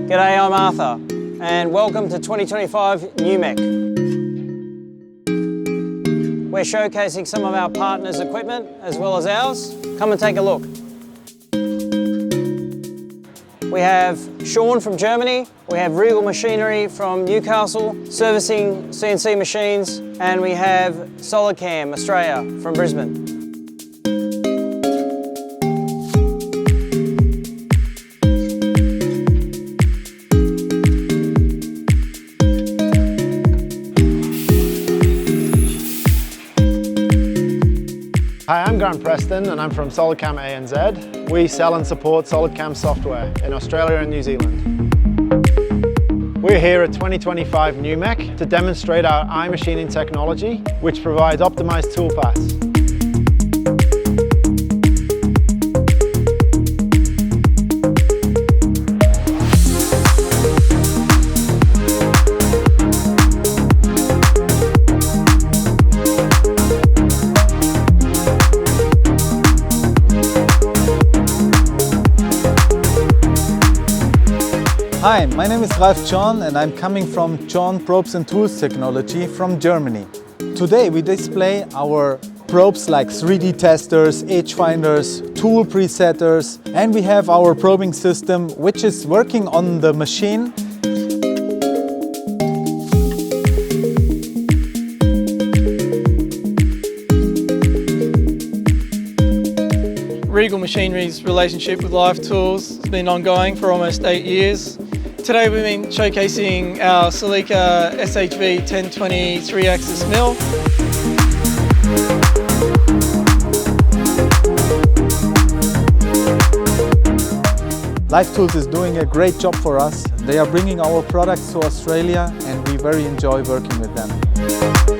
G'day, I'm Arthur, and welcome to 2025 Newmech. We're showcasing some of our partners' equipment as well as ours. Come and take a look. We have Sean from Germany, we have Regal Machinery from Newcastle, servicing CNC machines, and we have SolidCam Australia from Brisbane. Hi, I'm Grant Preston and I'm from SolidCam ANZ. We sell and support SolidCam software in Australia and New Zealand. We're here at 2025 Newmech to demonstrate our iMachining technology, which provides optimized toolpaths. Hi, my name is Ralf John and I'm coming from John Probes and Tools Technology from Germany. Today we display our probes like 3D testers, edge finders, tool presetters, and we have our probing system which is working on the machine. Regal Machinery's relationship with Live Tools has been ongoing for almost 8 years. Today we've been showcasing our Celica SHV 1020 3-axis mill. Live Tools is doing a great job for us. They are bringing our products to Australia and we very enjoy working with them.